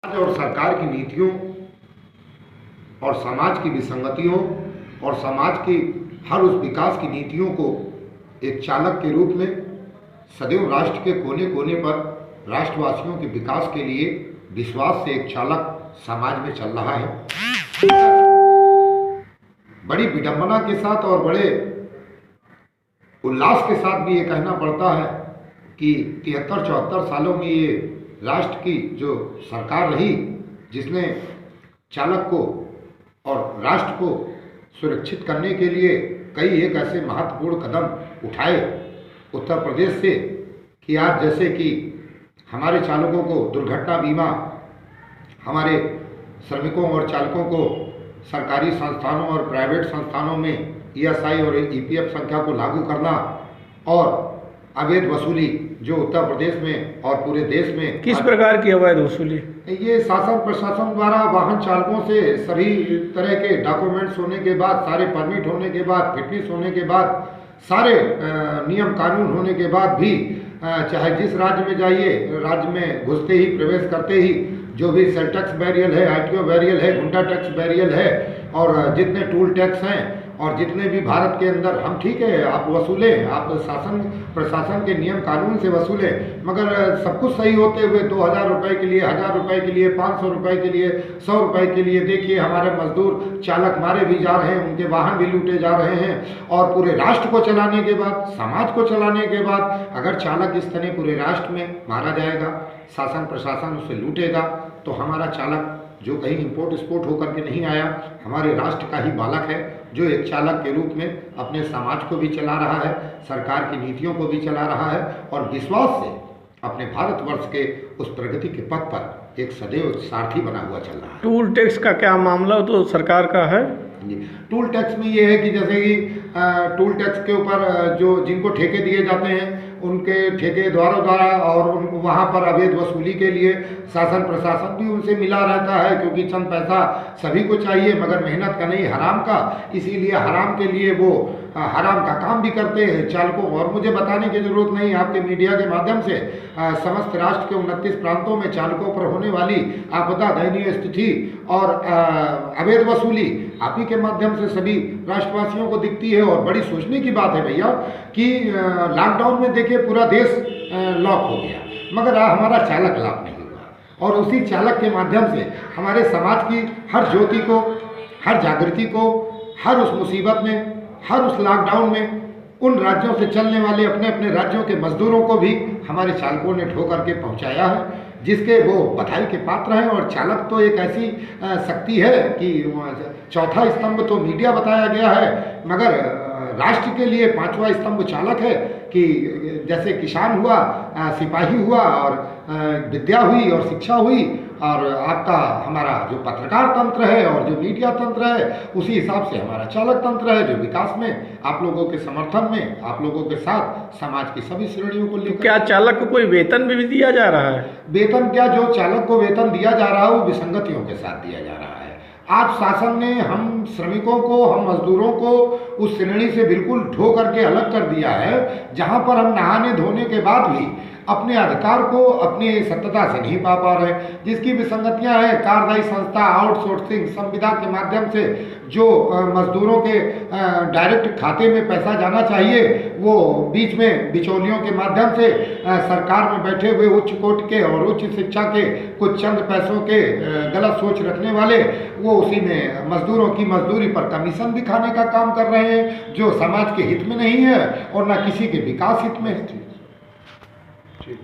और सरकार की नीतियों और समाज की विसंगतियों और समाज की हर उस विकास की नीतियों को एक चालक के रूप में सदैव राष्ट्र के कोने कोने पर राष्ट्रवासियों के विकास के लिए विश्वास से एक चालक समाज में चल रहा है। बड़ी विडंबना के साथ और बड़े उल्लास के साथ भी ये कहना पड़ता है कि 73-74 सालों में ये राष्ट्र की जो सरकार रही जिसने चालक को और राष्ट्र को सुरक्षित करने के लिए कई एक ऐसे महत्वपूर्ण कदम उठाए उत्तर प्रदेश से कि आज जैसे कि हमारे चालकों को दुर्घटना बीमा, हमारे श्रमिकों और चालकों को सरकारी संस्थानों और प्राइवेट संस्थानों में ईएसआई और ईपीएफ संख्या को लागू करना और अवैध वसूली जो उत्तर प्रदेश में और पूरे देश में किस प्रकार की अवैध वसूली? ये शासन प्रशासन द्वारा वाहन चालकों से सभी तरह के डॉक्यूमेंट्स होने के बाद, सारे परमिट होने के बाद, फिटनेस होने के बाद, सारे नियम कानून होने के बाद भी चाहे जिस राज्य में जाइए, राज्य में घुसते ही प्रवेश करते ही जो भी सेल टैक्स बैरियल है, आईटीओ बैरियल है, गुंडा टैक्स बैरियल है और जितने टूल टैक्स हैं और जितने भी भारत के अंदर हम ठीक है आप वसूलें, आप शासन प्रशासन के नियम कानून से वसूलें, मगर सब कुछ सही होते हुए 2000 रुपये के लिए, 1000 रुपये के लिए, 500 रुपये के लिए, 100 रुपये के लिए देखिए हमारे मजदूर चालक मारे भी जा रहे हैं, उनके वाहन भी लूटे जा रहे हैं। और पूरे राष्ट्र को चलाने के बाद, समाज को चलाने के बाद अगर चालक इस तरह पूरे राष्ट्र में मारा जाएगा, शासन प्रशासन उसे लूटेगा, तो हमारा चालक जो कहीं इंपोर्ट एक्सपोर्ट होकर के नहीं आया, हमारे राष्ट्र का ही बालक है जो एक चालक के रूप में अपने समाज को भी चला रहा है, सरकार की नीतियों को भी चला रहा है और विश्वास से अपने भारतवर्ष के उस प्रगति के पथ पर एक सदैव सारथी बना हुआ चल रहा है। टूल टैक्स का क्या मामला तो सरकार का है? टूल टैक्स में ये है कि जैसे कि टूल टैक्स के ऊपर जो जिनको ठेके दिए जाते हैं उनके ठेकेदारों द्वारा और वहाँ पर अवैध वसूली के लिए शासन प्रशासन भी उनसे मिला रहता है, क्योंकि चंद पैसा सभी को चाहिए मगर मेहनत का नहीं, हराम का। इसीलिए हराम के लिए वो हराम का काम भी करते हैं चालकों। और मुझे बताने की जरूरत नहीं, आपके मीडिया के माध्यम से समस्त राष्ट्र के 29 प्रांतों में चालकों पर होने वाली आपदा, दयनीय स्थिति और अवैध वसूली आप ही के माध्यम से सभी राष्ट्रवासियों को दिखती है। और बड़ी सोचने की बात है भैया कि लॉकडाउन में देखिए पूरा देश लॉक हो गया मगर हमारा चालक लॉक नहीं हुआ, और उसी चालक के माध्यम से हमारे समाज की हर ज्योति को, हर जागृति को, हर उस मुसीबत में, हर उस लॉकडाउन में उन राज्यों से चलने वाले अपने अपने राज्यों के मजदूरों को भी हमारे चालकों ने ठो करके पहुंचाया है, जिसके वो बधाई के पात्र हैं। और चालक तो एक ऐसी शक्ति है कि चौथा स्तंभ तो मीडिया बताया गया है, मगर राष्ट्र के लिए पांचवा स्तंभ चालक है कि जैसे किसान हुआ, सिपाही हुआ और विद्या हुई और शिक्षा हुई, और आपका हमारा जो पत्रकार तंत्र है और जो मीडिया तंत्र है उसी हिसाब से हमारा चालक तंत्र है जो विकास में आप लोगों के समर्थन में, आप लोगों के साथ समाज की सभी श्रेणियों को लेकर। क्या चालक को कोई वेतन भी दिया जा रहा है? वेतन क्या, जो चालक को वेतन दिया जा रहा है वो विसंगतियों के साथ दिया जा रहा है। आज शासन ने हम श्रमिकों को, हम मजदूरों को उस श्रेणी से बिल्कुल ढो करके अलग कर दिया है, जहां पर हम नहाने धोने के बाद भी अपने अधिकार को अपनी सत्यता से नहीं पा पा रहे, जिसकी विसंगतियां हैं। कार्यदायी संस्था, आउटसोर्सिंग संविदा के माध्यम से जो मजदूरों के डायरेक्ट खाते में पैसा जाना चाहिए वो बीच में बिचौलियों के माध्यम से सरकार में बैठे हुए उच्च कोटि के और उच्च शिक्षा के कुछ चंद पैसों के गलत सोच रखने वाले वो उसी में मजदूरों की मजदूरी पर कमीशन भी खाने का काम कर रहे हैं, जो समाज के हित में नहीं है और न किसी के विकास हित में है।